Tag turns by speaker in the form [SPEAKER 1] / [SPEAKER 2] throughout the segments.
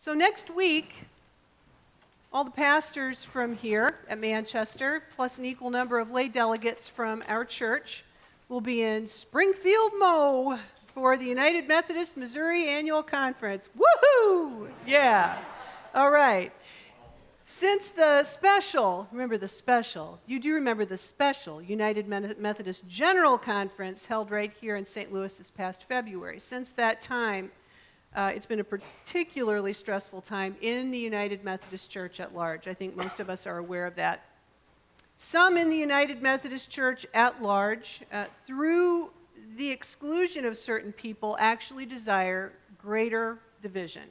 [SPEAKER 1] So next week, all the pastors from here at Manchester, plus an equal number of lay delegates from our church, will be in Springfield, Mo, for the United Methodist Missouri Annual Conference. Woohoo! Yeah. All right. Since the special, remember the special, you do remember the special United Methodist General Conference held right here in St. Louis this past February. Since that time, it's been a particularly stressful time in the United Methodist Church at large. I think most of us are aware of that. Some in the United Methodist Church at large, through the exclusion of certain people, actually desire greater division.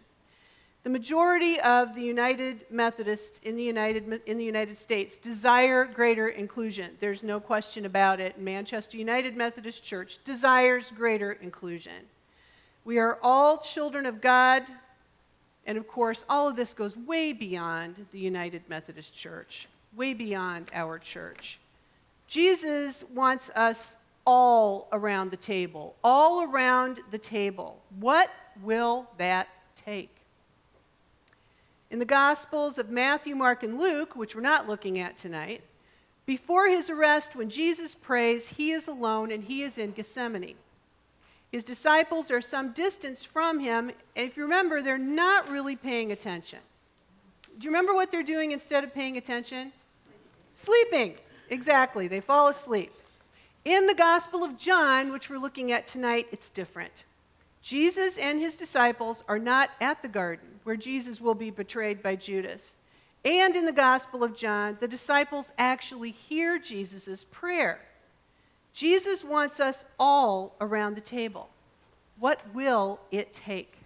[SPEAKER 1] The majority of the United Methodists in the United States desire greater inclusion. There's no question about it. Manchester United Methodist Church desires greater inclusion. We are all children of God, and of course, all of this goes way beyond the United Methodist Church, way beyond our church. Jesus wants us all around the table, all around the table. What will that take? In the Gospels of Matthew, Mark, and Luke, which we're not looking at tonight, before his arrest, when Jesus prays, he is alone and he is in Gethsemane. His disciples are some distance from him, and if you remember, they're not really paying attention. Do you remember what they're doing instead of paying attention? Sleeping. Exactly. They fall asleep. In the Gospel of John, which we're looking at tonight, it's different. Jesus and his disciples are not at the garden, where Jesus will be betrayed by Judas. And in the Gospel of John, the disciples actually hear Jesus' prayer. Jesus wants us all around the table. What will it take?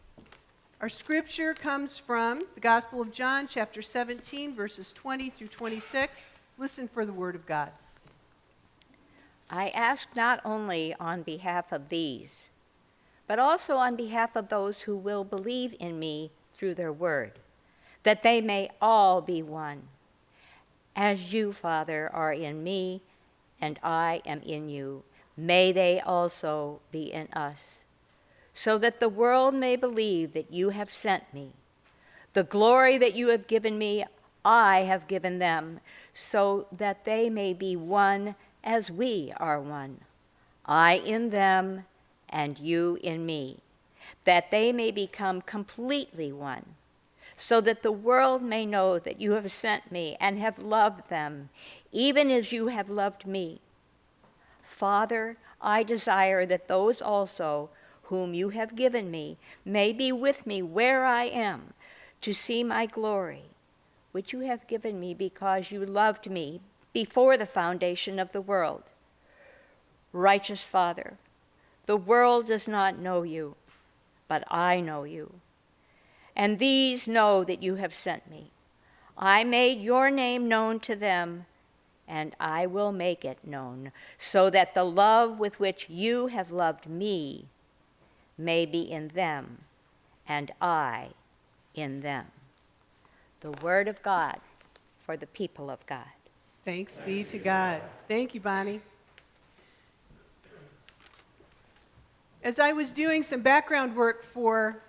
[SPEAKER 1] Our scripture comes from the Gospel of John, chapter 17, verses 20 through 26. Listen for the word of God.
[SPEAKER 2] I ask not only on behalf of these, but also on behalf of those who will believe in me through their word, that they may all be one. As you, Father, are in me, and I am in you, may they also be in us, so that the world may believe that you have sent me. The glory that you have given me, I have given them, so that they may be one as we are one. I in them, and you in me, that they may become completely one, so that the world may know that you have sent me and have loved them, even as you have loved me. Father, I desire that those also whom you have given me may be with me where I am, to see my glory, which you have given me because you loved me before the foundation of the world. Righteous Father, the world does not know you, but I know you. And these know that you have sent me. I made your name known to them, and I will make it known, so that the love with which you have loved me may be in them, and I in them. The word of God for the people of God.
[SPEAKER 1] Thanks be to God. Thank you, Bonnie. As I was doing some background work for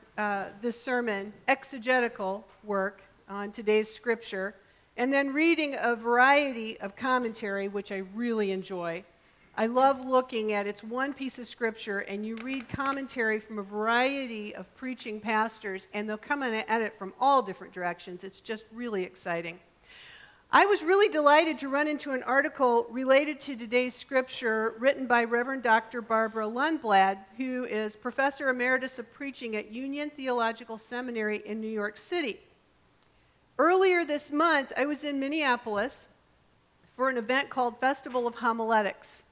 [SPEAKER 1] this sermon, exegetical work on today's scripture, and then reading a variety of commentary, which I really enjoy. I love looking at it's one piece of scripture, and you read commentary from a variety of preaching pastors, and they'll come at it from all different directions. It's just really exciting. I was really delighted to run into an article related to today's scripture written by Reverend Dr. Barbara Lundblad, who is Professor Emeritus of Preaching at Union Theological Seminary in New York City. Earlier this month, I was in Minneapolis for an event called Festival of Homiletics.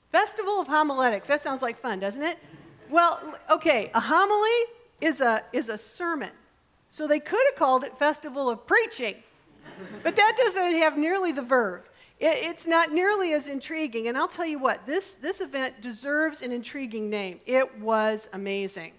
[SPEAKER 1] Festival of Homiletics, that sounds like fun, doesn't it? Well, okay, a homily is a sermon. So they could have called it Festival of Preaching, but that doesn't have nearly the verve. It's not nearly as intriguing, and I'll tell you what, this event deserves an intriguing name. It was amazing.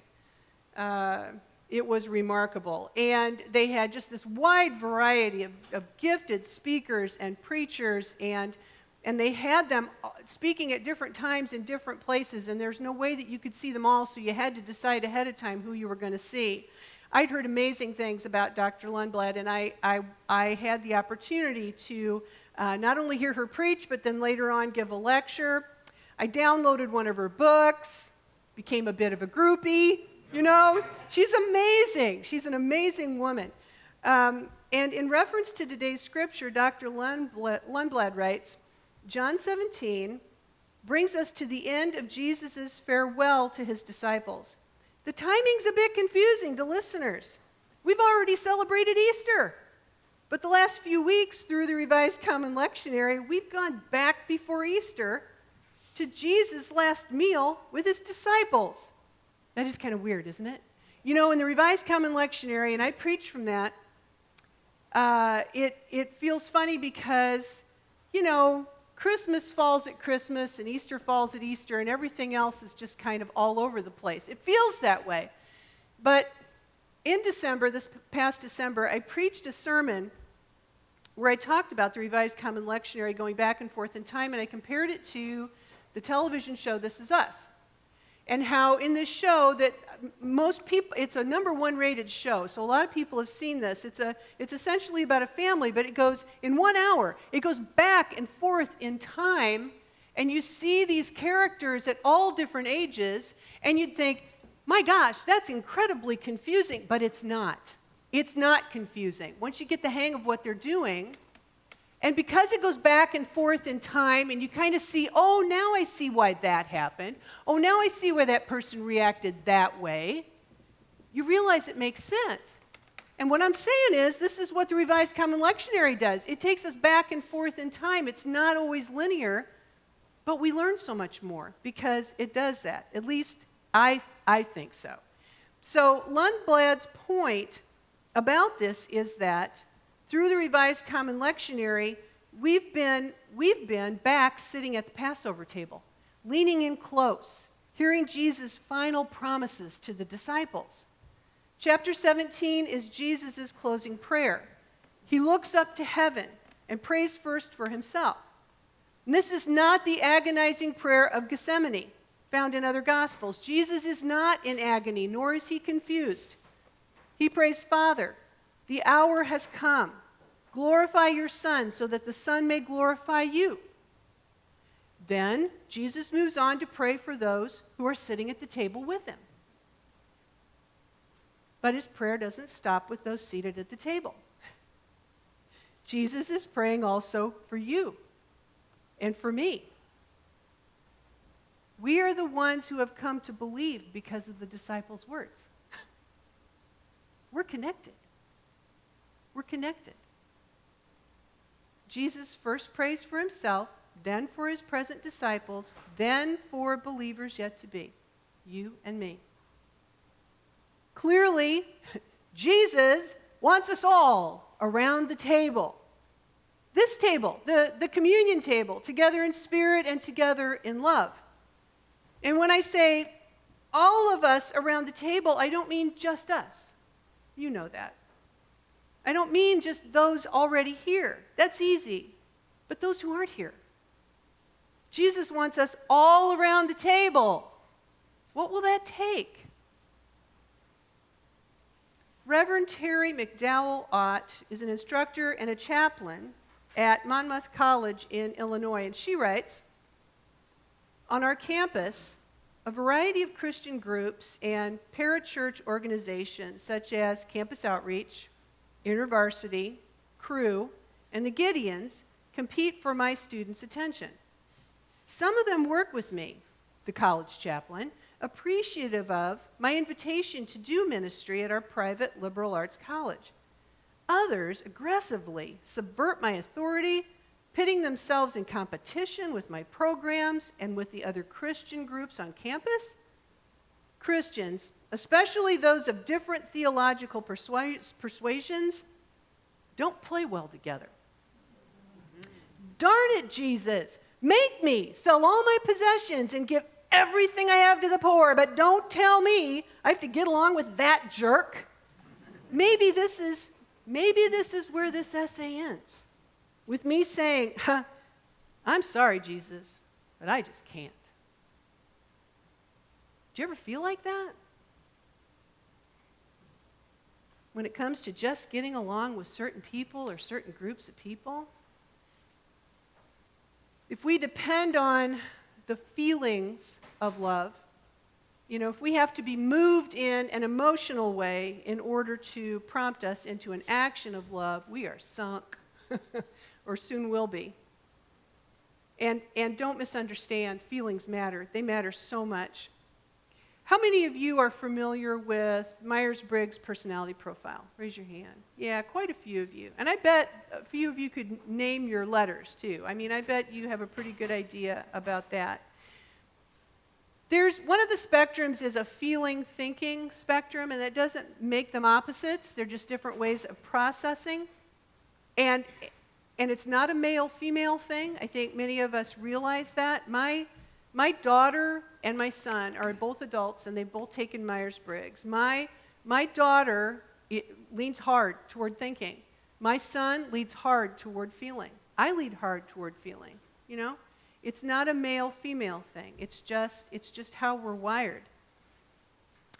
[SPEAKER 1] It was remarkable. And they had just this wide variety of gifted speakers and preachers, and they had them speaking at different times in different places, and there's no way that you could see them all, so you had to decide ahead of time who you were going to see. I'd heard amazing things about Dr. Lundblad, and I had the opportunity to not only hear her preach, but then later on give a lecture. I downloaded one of her books, became a bit of a groupie, you know. She's amazing. She's an amazing woman. And in reference to today's scripture, Dr. Lundblad writes, John 17 brings us to the end of Jesus' farewell to his disciples. The timing's a bit confusing to listeners. We've already celebrated Easter. But the last few weeks through the Revised Common Lectionary, we've gone back before Easter to Jesus' last meal with his disciples. That is kind of weird, isn't it? You know, in the Revised Common Lectionary, and I preach from that, it feels funny because, you know, Christmas falls at Christmas and Easter falls at Easter and everything else is just kind of all over the place. It feels that way. But in December, this past December, I preached a sermon where I talked about the Revised Common Lectionary going back and forth in time, and I compared it to the television show This Is Us. And how in this show that most people, it's a #1 rated show, so a lot of people have seen this. It's essentially about a family, but it goes in 1 hour. It goes back and forth in time, and you see these characters at all different ages, and you'd think, my gosh, that's incredibly confusing, but it's not. It's not confusing. Once you get the hang of what they're doing, and because it goes back and forth in time, and you kind of see, oh, now I see why that happened. Oh, now I see why that person reacted that way. You realize it makes sense. And what I'm saying is, this is what the Revised Common Lectionary does. It takes us back and forth in time. It's not always linear, but we learn so much more because it does that. At least I think so. So Lundblad's point about this is that through the Revised Common Lectionary, we've been back sitting at the Passover table, leaning in close, hearing Jesus' final promises to the disciples. Chapter 17 is Jesus' closing prayer. He looks up to heaven and prays first for himself. And this is not the agonizing prayer of Gethsemane, found in other Gospels. Jesus is not in agony, nor is he confused. He prays, Father, the hour has come. Glorify your Son so that the Son may glorify you. Then Jesus moves on to pray for those who are sitting at the table with him. But his prayer doesn't stop with those seated at the table. Jesus is praying also for you and for me. We are the ones who have come to believe because of the disciples' words. We're connected. We're connected. Jesus first prays for himself, then for his present disciples, then for believers yet to be, you and me. Clearly, Jesus wants us all around the table. This table, the communion table, together in spirit and together in love. And when I say all of us around the table, I don't mean just us. You know that. I don't mean just those already here. That's easy. But those who aren't here. Jesus wants us all around the table. What will that take? Reverend Terry McDowell Ott is an instructor and a chaplain at Monmouth College in Illinois, and she writes, on our campus, a variety of Christian groups and parachurch organizations such as Campus Outreach, InterVarsity, Crew, and the Gideons compete for my students' attention. Some of them work with me, the college chaplain, appreciative of my invitation to do ministry at our private liberal arts college. Others aggressively subvert my authority, pitting themselves in competition with my programs and with the other Christian groups on campus. Christians, especially those of different theological persuasions, don't play well together. Darn it, Jesus, make me sell all my possessions and give everything I have to the poor, but don't tell me I have to get along with that jerk. Maybe this is where this essay ends, with me saying, I'm sorry, Jesus, but I just can't. Do you ever feel like that? when it comes to just getting along with certain people or certain groups of people, if we depend on the feelings of love, if we have to be moved in an emotional way in order to prompt us into an action of love, we are sunk, or soon will be. And don't misunderstand, feelings matter. They matter so much. How many of you are familiar with Myers-Briggs personality profile? Raise your hand. Yeah, quite a few of you. And I bet a few of you could name your letters, too. I mean, I bet you have a pretty good idea about that. There's one of the spectrums is a feeling-thinking spectrum, and that doesn't make them opposites. They're just different ways of processing. And it's not a male-female thing. I think many of us realize that. My daughter and my son are both adults, and they've both taken Myers-Briggs. My daughter leans hard toward thinking. My son leads hard toward feeling. I lead hard toward feeling, It's not a male-female thing. It's just how we're wired.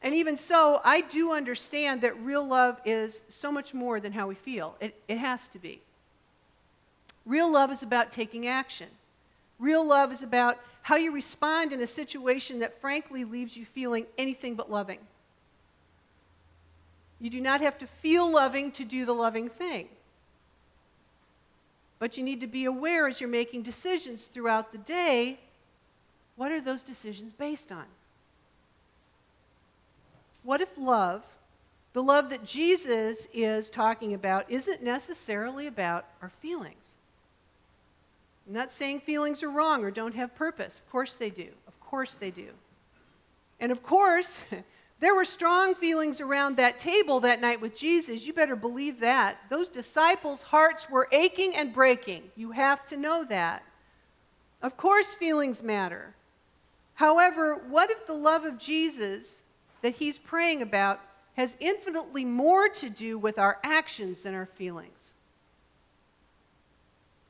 [SPEAKER 1] And even so, I do understand that real love is so much more than how we feel. It has to be. Real love is about taking action. Real love is about how you respond in a situation that frankly leaves you feeling anything but loving. You do not have to feel loving to do the loving thing. But you need to be aware as you're making decisions throughout the day, what are those decisions based on? What if love, the love that Jesus is talking about, isn't necessarily about our feelings? I'm not saying feelings are wrong or don't have purpose. Of course they do. Of course they do. And of course, there were strong feelings around that table that night with Jesus. You better believe that. Those disciples' hearts were aching and breaking. You have to know that. Of course feelings matter. However, what if the love of Jesus that he's praying about has infinitely more to do with our actions than our feelings?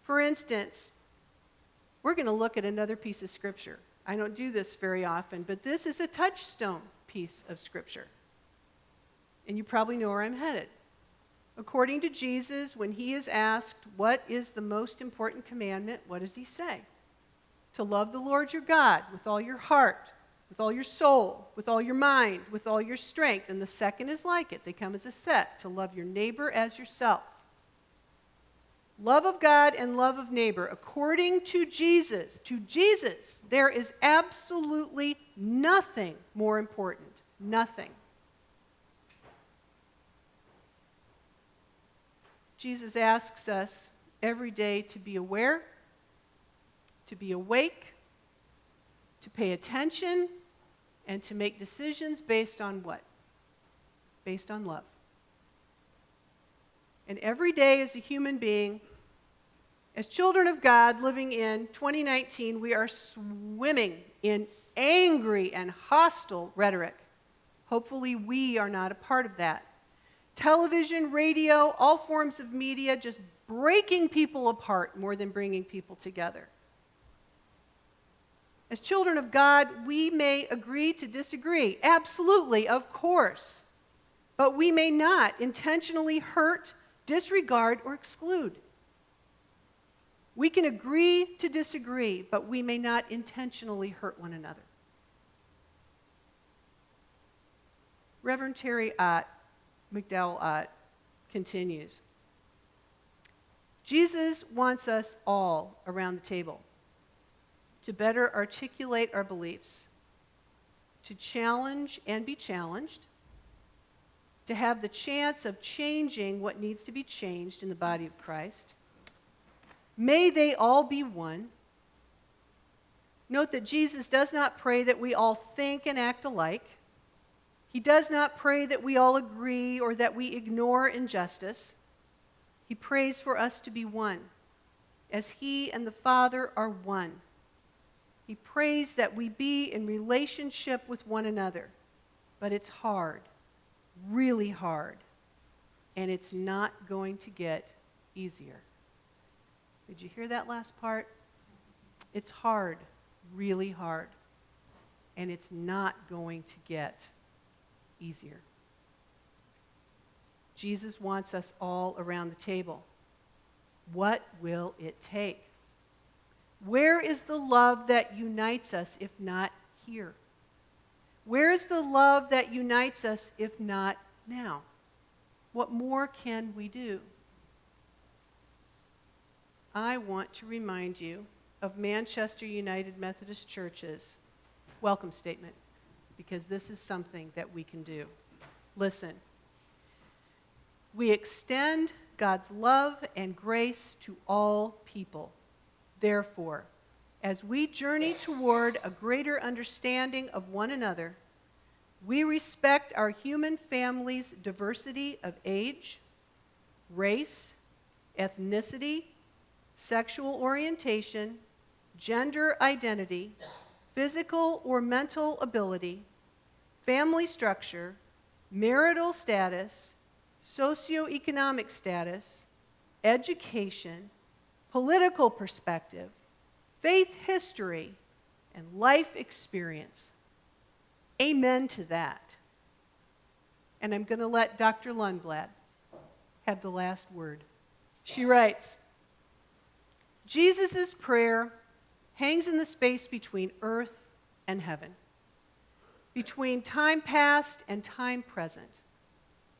[SPEAKER 1] For instance, we're going to look at another piece of Scripture. I don't do this very often, but this is a touchstone piece of Scripture. And you probably know where I'm headed. According to Jesus, when he is asked, what is the most important commandment, what does he say? To love the Lord your God with all your heart, with all your soul, with all your mind, with all your strength. And the second is like it. They come as a set. To love your neighbor as yourself. Love of God and love of neighbor. According to Jesus, there is absolutely nothing more important. Nothing. Jesus asks us every day to be aware, to be awake, to pay attention, and to make decisions based on what? Based on love. And every day as a human being, as children of God living in 2019, we are swimming in angry and hostile rhetoric. Hopefully we are not a part of that. Television, radio, all forms of media just breaking people apart more than bringing people together. As children of God, we may agree to disagree. Absolutely, of course. But we may not intentionally hurt, disregard, or exclude. We can agree to disagree, but we may not intentionally hurt one another. Reverend Terry McDowell Ott continues. Jesus wants us all around the table to better articulate our beliefs, to challenge and be challenged, to have the chance of changing what needs to be changed in the body of Christ. May they all be one. Note that Jesus does not pray that we all think and act alike. He does not pray that we all agree or that we ignore injustice. He prays for us to be one, as he and the Father are one. He prays that we be in relationship with one another. But it's hard, really hard, and it's not going to get easier. Did you hear that last part? It's hard, really hard, and it's not going to get easier. Jesus wants us all around the table. What will it take? Where is the love that unites us if not here? Where is the love that unites us if not now? What more can we do? I want to remind you of Manchester United Methodist Church's welcome statement, because this is something that we can do. Listen. We extend God's love and grace to all people. Therefore, as we journey toward a greater understanding of one another, we respect our human family's diversity of age, race, ethnicity, sexual orientation, gender identity, physical or mental ability, family structure, marital status, socioeconomic status, education, political perspective, faith history, and life experience. Amen to that. And I'm going to let Dr. Lundblad have the last word. She writes, Jesus' prayer hangs in the space between earth and heaven, between time past and time present,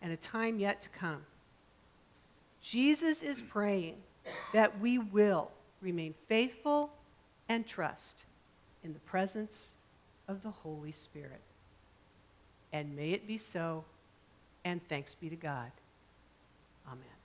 [SPEAKER 1] and a time yet to come. Jesus is praying that we will remain faithful and trust in the presence of the Holy Spirit. And may it be so, and thanks be to God. Amen.